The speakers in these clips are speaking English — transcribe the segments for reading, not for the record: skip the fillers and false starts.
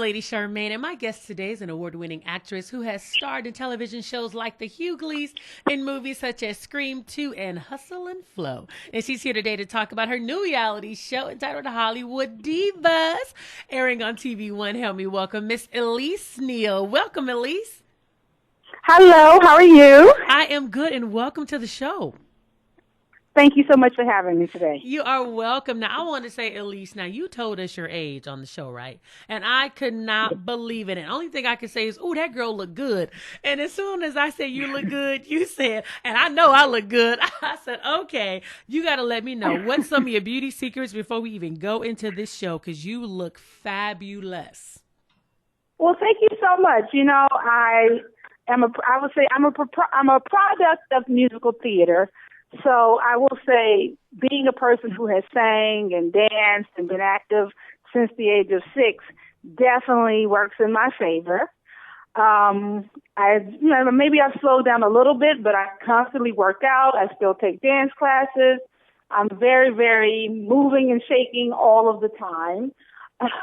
Lady Charmaine, and my guest today is an award-winning actress who has starred in television shows like The Hugleys, in movies such as Scream 2 and Hustle and Flow. And she's here today to talk about her new reality show entitled Hollywood Divas, airing on TV One. Help me welcome Miss Elise Neal. Welcome, Elise. Hello, how are you? I am good, and welcome to the show. Thank you so much for having me today. You are welcome. Now, I want to say, Elise, now you told us your age on the show, right? And I could not believe it. And the only thing I could say is, oh, that girl look good. And as soon as I said you look good, you said, and I know I look good. I said, okay, you got to let me know what's some of your beauty secrets before we even go into this show, because you look fabulous. Well, thank you so much. You know, I'm a product of musical theater. So I will say, being a person who has sang and danced and been active since the age of 6 definitely works in my favor. Maybe I've slowed down a little bit, but I constantly work out. I still take dance classes. I'm very, very moving and shaking all of the time.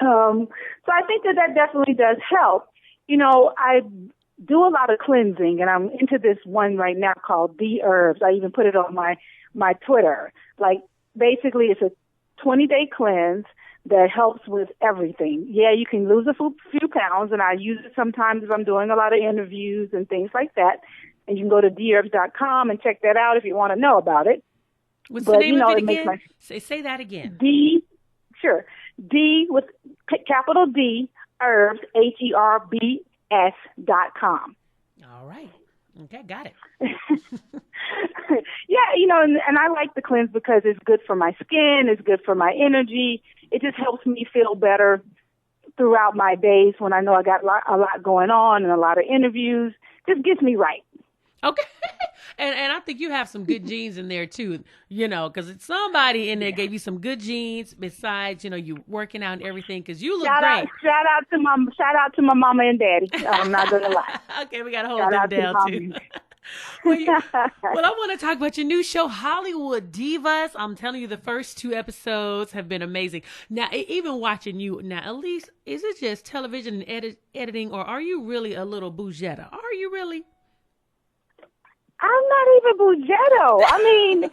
So I think that definitely does help. You know, I do a lot of cleansing, and I'm into this one right now called The Herbs. I even put it on my Twitter. Like, basically, it's a 20-day cleanse that helps with everything. Yeah, you can lose a few pounds, and I use it sometimes if I'm doing a lot of interviews and things like that. And you can go to theherbs.com and check that out if you want to know about it. What's the name of it again? Say that again. D with capital D, Herbs, HERBS.com. All right. Okay, got it. Yeah, you know, and I like the cleanse because it's good for my skin, it's good for my energy. It just helps me feel better throughout my days when I know I got a lot going on and a lot of interviews. Just gets me right. Okay. And I think you have some good genes in there too, you know, because somebody in there gave you some good genes besides, you know, you working out and everything, because you look great. Shout out to my mama and daddy. I'm not going to lie. Okay, we got to hold them down too. Well, I want to talk about your new show, Hollywood Divas. I'm telling you, the first 2 episodes have been amazing. Now, even watching you, now, Elise, is it just television and editing, or are you really a little bougetta? Are you really? I'm not even Bugetto. I mean,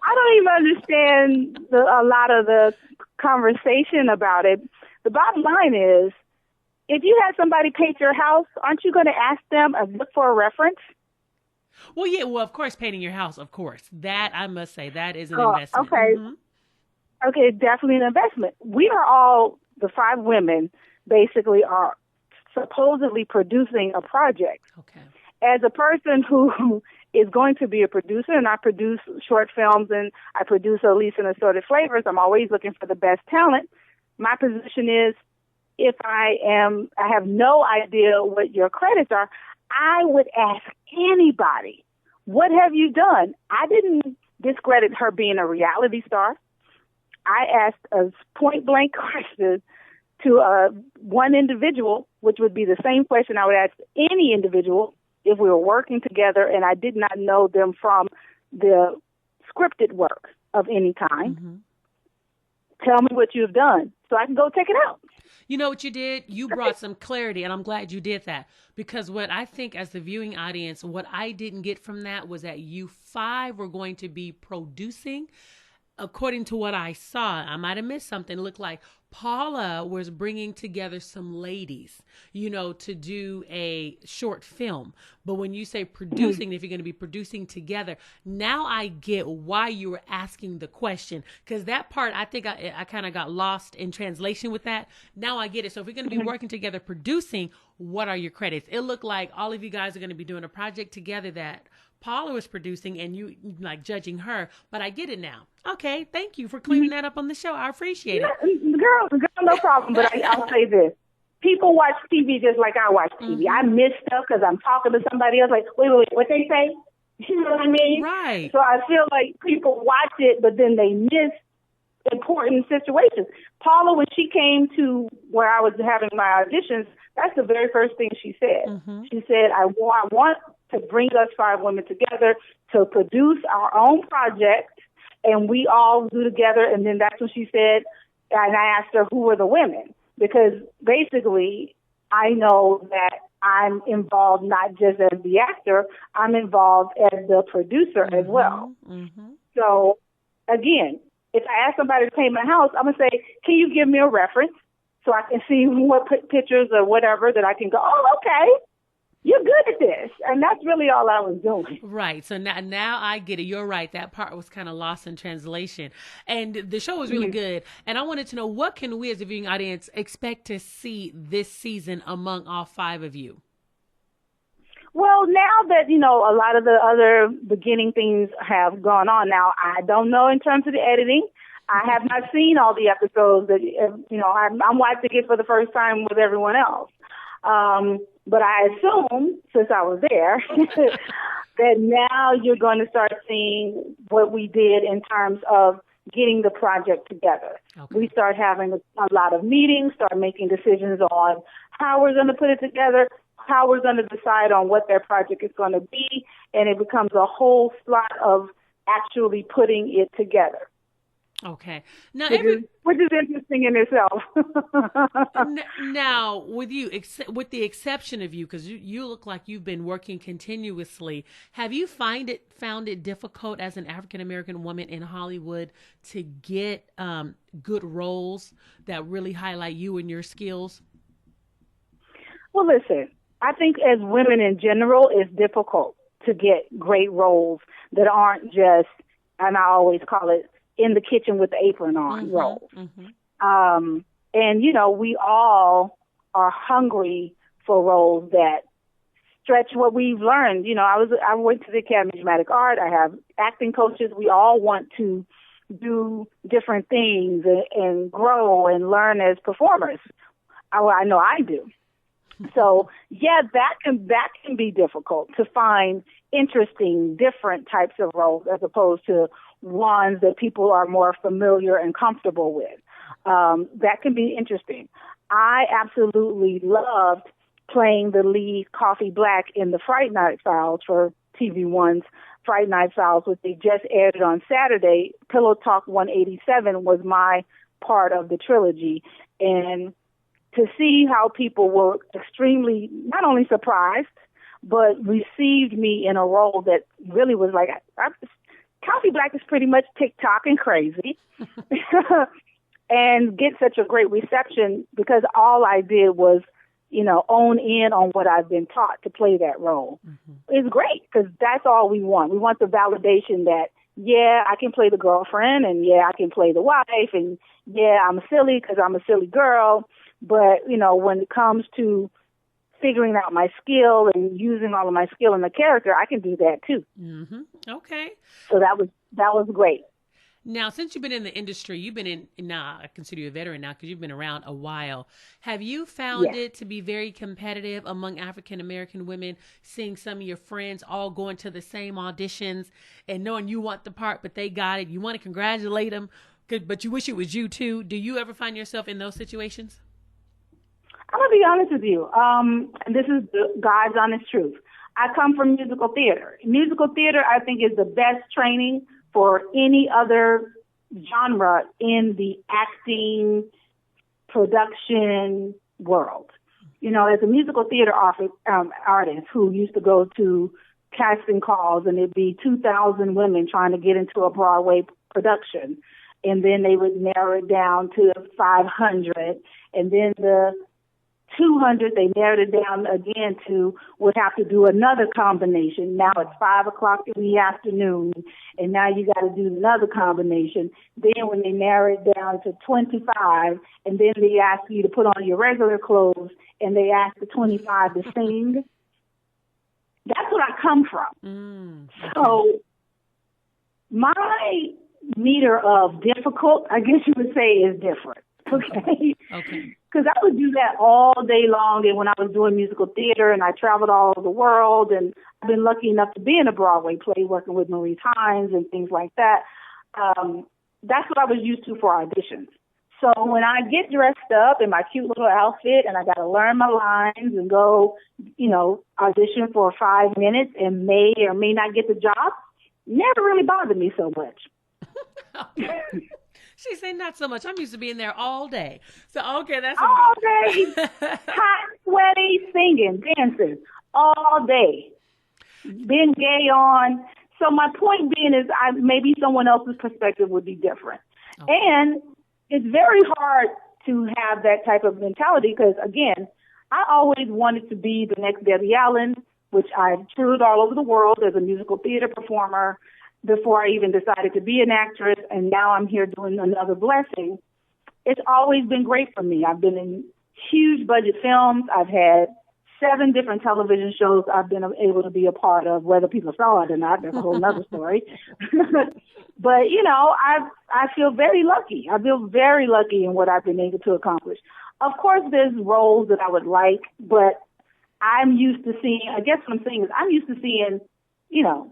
I don't even understand a lot of the conversation about it. The bottom line is, if you had somebody paint your house, aren't you going to ask them and look for a reference? Well, yeah. Well, of course, painting your house, of course. That, I must say, that is an investment. Okay. Mm-hmm. Okay, definitely an investment. We are all, the 5 women, basically are supposedly producing a project. Okay. As a person who is going to be a producer, and I produce short films and I produce Elise and Assorted Flavors, I'm always looking for the best talent. My position is, if I have no idea what your credits are, I would ask anybody, what have you done? I didn't discredit her being a reality star. I asked a point-blank question to one individual, which would be the same question I would ask any individual if we were working together and I did not know them from the scripted work of any kind. Mm-hmm. Tell me what you've done so I can go check it out. You know what you did? You brought some clarity, and I'm glad you did that, because what I think as the viewing audience, what I didn't get from that was that you 5 were going to be producing. According to what I saw, I might have missed something. It looked like Paula was bringing together some ladies, you know, to do a short film. But when you say producing, if you're going to be producing together, now I get why you were asking the question. Because that part, I think I kind of got lost in translation with that. Now I get it. So if we're going to be working together producing, what are your credits? It looked like all of you guys are going to be doing a project together that Paula was producing and you like judging her, but I get it now. Okay, thank you for cleaning that up on the show. I appreciate it. Girl, no problem, but I'll say this. People watch TV just like I watch TV. I miss stuff because I'm talking to somebody else like, wait, what they say? You know what I mean? Right. So I feel like people watch it, but then they miss important situations. Paula, when she came to where I was having my auditions, that's the very first thing she said. She said, I want to bring us 5 women together to produce our own project, and we all do together. And then that's when she said, and I asked her, who were the women? because basically I know that I'm involved not just as the actor, I'm involved as the producer as well. Mm-hmm. So again, if I ask somebody to paint my house, I'm going to say, can you give me a reference so I can see what pictures or whatever that I can go, oh, okay, you're good at this. And that's really all I was doing. Right. So now I get it. You're right. That part was kind of lost in translation. And the show was really good. And I wanted to know, what can we as a viewing audience expect to see this season among all 5 of you? Well, now that, a lot of the other beginning things have gone on now, I don't know in terms of the editing. I have not seen all the episodes that, I'm watching it for the first time with everyone else. But I assume, since I was there, that now you're going to start seeing what we did in terms of getting the project together. Okay. We start having a lot of meetings, start making decisions on how we're going to put it together, how we're going to decide on what their project is going to be, and it becomes a whole slot of actually putting it together. Okay. Now, which is interesting in itself. Now, with the exception of you, because you look like you've been working continuously, have you found it difficult as an African American woman in Hollywood to get good roles that really highlight you and your skills? Well, listen, I think as women in general, it's difficult to get great roles that aren't just, and I always call it, in the kitchen with the apron on roles. Mm-hmm. And, we all are hungry for roles that stretch what we've learned. I went to the Academy of Dramatic Art. I have acting coaches. We all want to do different things and grow and learn as performers. I know I do. So, yeah, that can be difficult to find interesting, different types of roles as opposed to ones that people are more familiar and comfortable with. That can be interesting. I absolutely loved playing the lead Coffee Black in the Fright Night Files for TV One's Fright Night Files, which they just aired on Saturday. Pillow Talk 187 was my part of the trilogy. And to see how people were extremely, not only surprised, but received me in a role that really was like, Coffee Black is pretty much TikTok and crazy and get such a great reception because all I did was, own in on what I've been taught to play that role. Mm-hmm. It's great because that's all we want. We want the validation that, yeah, I can play the girlfriend and, yeah, I can play the wife and, yeah, I'm silly because I'm a silly girl. But, when it comes to figuring out my skill and using all of my skill in the character, I can do that too. Mm-hmm. Okay. So that was great. Now, since you've been in the industry, you've been I consider you a veteran now because you've been around a while. Have you found it to be very competitive among African American women, seeing some of your friends all going to the same auditions and knowing you want the part, but they got it? You want to congratulate them, but you wish it was you too. Do you ever find yourself in those situations? I'm going to be honest with you, and this is God's honest truth. I come from musical theater. Musical theater, I think, is the best training for any other genre in the acting production world. As a musical theater artist who used to go to casting calls and it'd be 2,000 women trying to get into a Broadway production, and then they would narrow it down to 500, and then the 200, they narrowed it down again to would have to do another combination. Now it's 5:00 in the afternoon, and now you got to do another combination. Then when they narrow it down to 25, and then they ask you to put on your regular clothes, and they ask the 25 to sing. That's what I come from. Okay. So my meter of difficult, I guess you would say, is different. Okay. Okay. Because I would do that all day long, and when I was doing musical theater, and I traveled all over the world, and I've been lucky enough to be in a Broadway play, working with Maurice Hines and things like that. That's what I was used to for auditions. So when I get dressed up in my cute little outfit, and I got to learn my lines and go, audition for 5 minutes, and may or may not get the job, never really bothered me so much. She said, not so much. I'm used to being there all day. So, okay, that's all day, hot, sweaty, singing, dancing, all day. Being gay on. So my point being is maybe someone else's perspective would be different. Okay. And it's very hard to have that type of mentality because, again, I always wanted to be the next Debbie Allen, which I've toured all over the world as a musical theater performer before I even decided to be an actress, and now I'm here doing Another Blessing. It's always been great for me. I've been in huge budget films. I've had 7 different television shows I've been able to be a part of, whether people saw it or not. That's a whole other story. But, you know, I feel very lucky. I feel very lucky in what I've been able to accomplish. Of course, there's roles that I would like, but I'm used to seeing, I guess what I'm saying is I'm used to seeing, you know,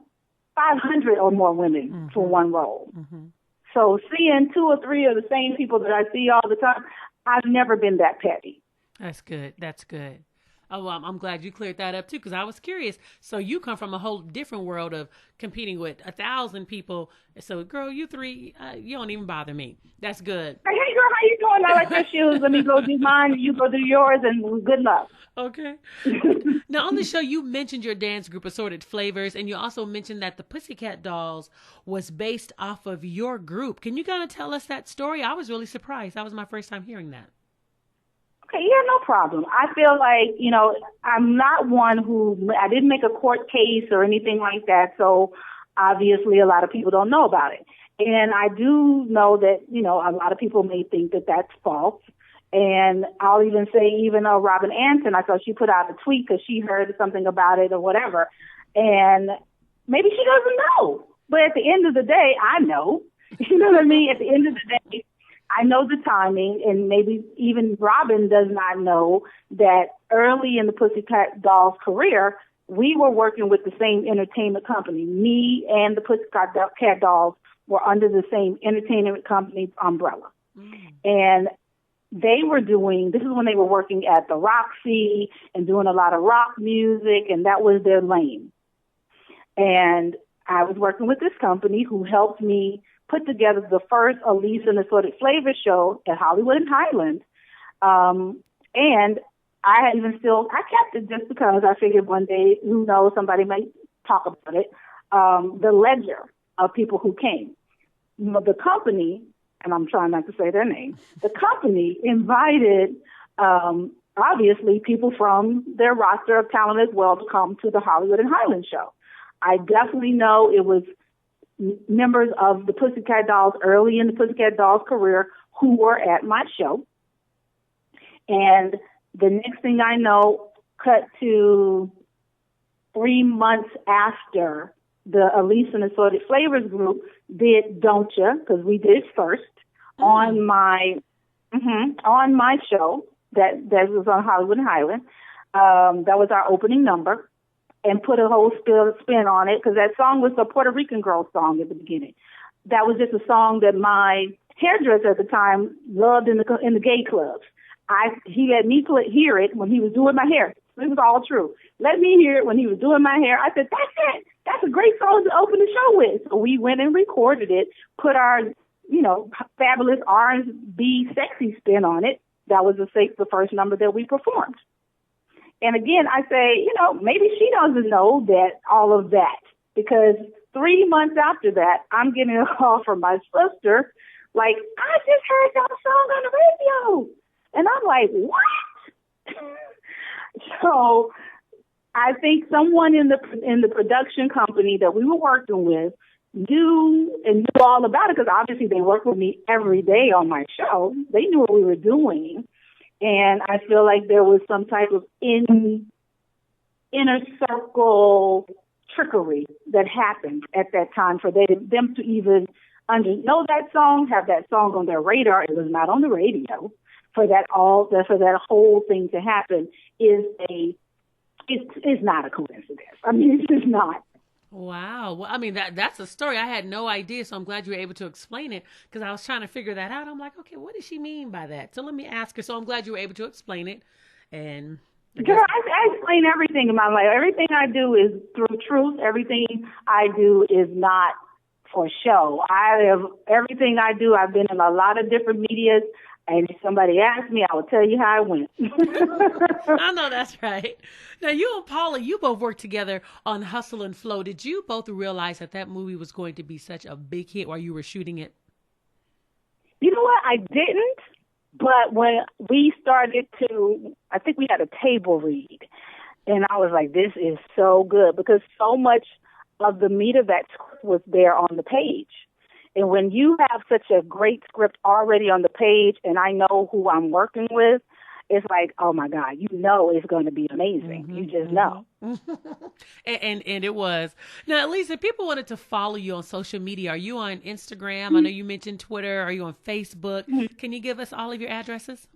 500 or more women for one role. Mm-hmm. So seeing 2 or 3 of the same people that I see all the time, I've never been that petty. That's good. That's good. Oh, well, I'm glad you cleared that up too, because I was curious. So you come from a whole different world of competing with 1,000 people. So, girl, you 3, you don't even bother me. That's good. Hey, girl, how you doing? I like your shoes. Let me go do mine. You go do yours, and good luck. Okay. Now, on the show, you mentioned your dance group, Assorted Flavors, and you also mentioned that the Pussycat Dolls was based off of your group. Can you kind of tell us that story? I was really surprised. That was my first time hearing that. Okay, yeah, no problem. I feel like, you know, I'm not one I didn't make a court case or anything like that, so obviously a lot of people don't know about it. And I do know that, you know, a lot of people may think that that's false. And I'll even say, Robin Anton, I saw she put out a tweet because she heard something about it or whatever. And maybe she doesn't know. But at the end of the day, I know. You know what I mean? At the end of the day, I know the timing, and maybe even Robin does not know that early in the Pussycat Dolls' career, we were working with the same entertainment company. Me and the Pussycat Dolls were under the same entertainment company umbrella. And they were this is when they were working at the Roxy and doing a lot of rock music, and that was their lane. And I was working with this company who helped me put together the first Elise and Assorted Flavors show at Hollywood and Highland. And I kept it just because I figured one day, who knows, somebody might talk about it, the ledger of people who came. The company, and I'm trying not to say their name, the company invited, obviously, people from their roster of talent as well to come to the Hollywood and Highland show. I definitely know it was members of the Pussycat Dolls early in the Pussycat Dolls career who were at my show. And the next thing I know, cut to 3 months after the Elise and Assorted Flavors group did Don't Ya, because we did it first on my show that was on Hollywood and Highland. That was our opening number. And put a whole spin on it, because that song was a Puerto Rican girl song at the beginning. That was just a song that my hairdresser at the time loved in the gay clubs. He let me hear it when he was doing my hair. This was all true. Let me hear it when he was doing my hair. I said, that's it. That's a great song to open the show with. So we went and recorded it, put our, you know, fabulous R&B sexy spin on it. That was the first number that we performed. And again, I say, you know, maybe she doesn't know that all of that, because 3 months after that, I'm getting a call from my sister, like, I just heard that song on the radio. And I'm like, what? So I think someone in the production company that we were working with knew all about it, because obviously they work with me every day on my show. They knew what we were doing. And I feel like there was some type of inner circle trickery that happened at that time for them to even know that song, have that song on their radar. It was not on the radio. For that whole thing to happen is not a coincidence. I mean, it's just not. Wow. Well, I mean, that's a story. I had no idea, so I'm glad you were able to explain it, because I was trying to figure that out. I'm like, okay, what does she mean by that? So let me ask her. So I'm glad you were able to explain it. And Girl, I explain everything in my life. Everything I do is through truth. Everything I do is not for show. I have everything I do. I've been in a lot of different medias, and if somebody asked me, I will tell you how it went. I know that's right. Now, you and Paula, you both worked together on Hustle and Flow. Did you both realize that that movie was going to be such a big hit while you were shooting it? You know what? I didn't. But when we started to, I think we had a table read, and I was like, this is so good, because so much of the meat of that script was there on the page. And when you have such a great script already on the page, and I know who I'm working with, it's like, oh my God, you know it's going to be amazing. You just know. and it was. Now, Elise, if people wanted to follow you on social media, are you on Instagram? I know you mentioned Twitter. Are you on Facebook? Can you give us all of your addresses?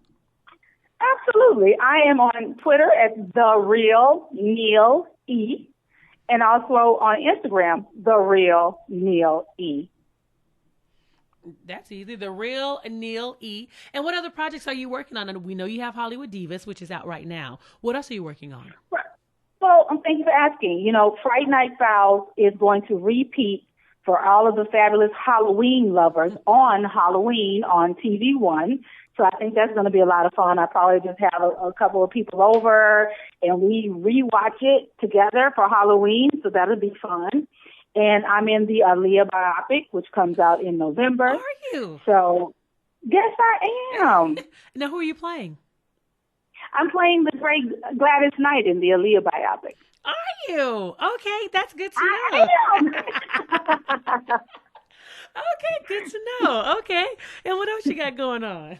Absolutely. I am on Twitter at The Real Neal E, and also on Instagram, The Real Neal E. That's easy. The Real Neal E. And what other projects are you working on? And we know you have Hollywood Divas, which is out right now. What else are you working on? Well, thank you for asking. You know, Fright Night Files is going to repeat for all of the fabulous Halloween lovers on Halloween on TV One. So I think that's going to be a lot of fun. I probably just have a couple of people over, and we rewatch it together for Halloween. So that'll be fun. And I'm in the Aaliyah biopic, which comes out in November. Are you? So, yes, I am. Now, who are you playing? I'm playing the great Gladys Knight in the Aaliyah biopic. Are you? Okay, that's good to know. I am. Okay, good to know. Okay. And what else you got going on?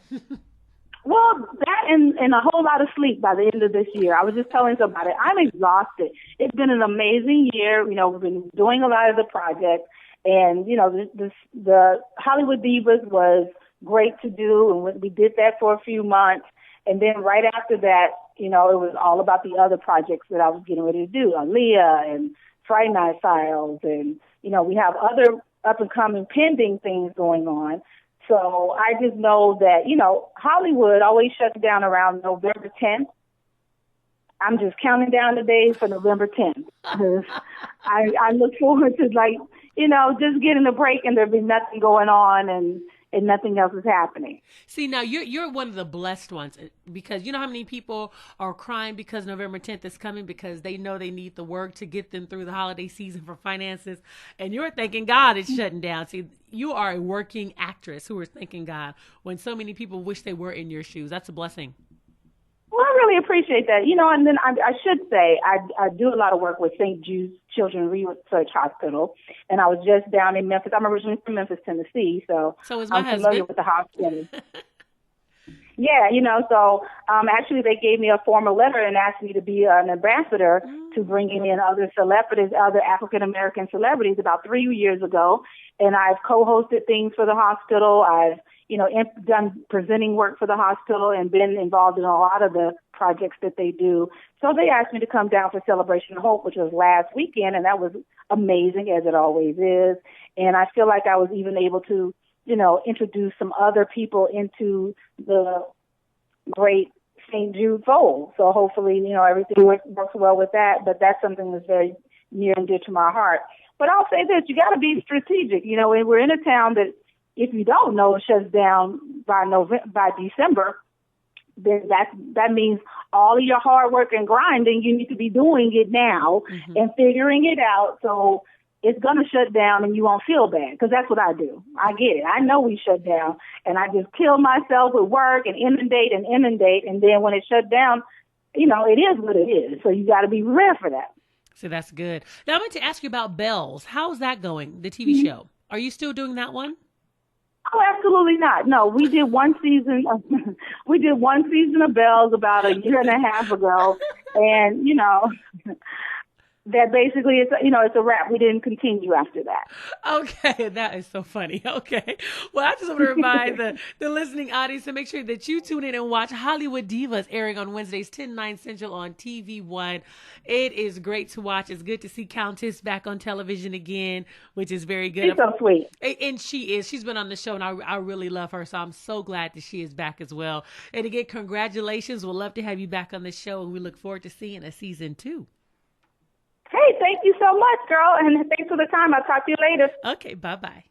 Well, that and a whole lot of sleep by the end of this year. I was just telling somebody, I'm exhausted. It's been an amazing year. You know, we've been doing a lot of the projects. And, you know, the Hollywood Divas was great to do. And we did that for a few months. And then right after that, you know, it was all about the other projects that I was getting ready to do. Aaliyah and Friday Night Files. And, you know, we have other up-and-coming pending things going on. So I just know that, you know, Hollywood always shuts down around November 10th. I'm just counting down the days for November 10th. I look forward to, like, you know, just getting a break and there'll be nothing going on and nothing else is happening. See, now you're one of the blessed ones, because you know how many people are crying because November 10th is coming, because they know they need the work to get them through the holiday season for finances. And you're thanking God it's shutting down. See, you are a working actress who is thanking God when so many people wish they were in your shoes. That's a blessing. Well, I really appreciate that. You know, and then I should say I do a lot of work with St. Jude's Children's Research Hospital, and I was just down in Memphis. I'm originally from Memphis, Tennessee, so is my I'm familiar husband with the hospital. Yeah, you know, so actually they gave me a formal letter and asked me to be an ambassador to bringing in other celebrities, other African-American celebrities about 3 years ago, and I've co-hosted things for the hospital. I've done presenting work for the hospital and been involved in a lot of the projects that they do. So they asked me to come down for Celebration of Hope, which was last weekend, and that was amazing, as it always is. And I feel like I was even able to, you know, introduce some other people into the great St. Jude fold. So hopefully, you know, everything works well with that. But that's something that's very near and dear to my heart. But I'll say this, you got to be strategic. You know, we're in a town that, if you don't know, it shuts down by December, then that means all of your hard work and grinding, you need to be doing it now and figuring it out. So it's going to shut down and you won't feel bad, because that's what I do. I get it. I know we shut down, and I just kill myself with work and inundate. And then when it shut down, you know, it is what it is. So you got to be prepared for that. So that's good. Now I want to ask you about Bells. How's that going, the TV show? Are you still doing that one? Oh, absolutely not. No, we did one season. We did one season of Bells about a year and a half ago, and you know, that basically it's a wrap. We didn't continue after that. Okay, that is so funny. Okay, well, I just want to remind the listening audience to make sure that you tune in and watch Hollywood Divas, airing on Wednesdays 10/9 Central on TV One. It is great to watch. It's good to see Countess back on television again, which is very good. She's so sweet, and she is. She's been on the show, and I really love her. So I'm so glad that she is back as well. And again, congratulations. We'll love to have you back on the show, and we look forward to seeing a season 2. Hey, thank you so much, girl, and thanks for the time. I'll talk to you later. Okay, bye-bye.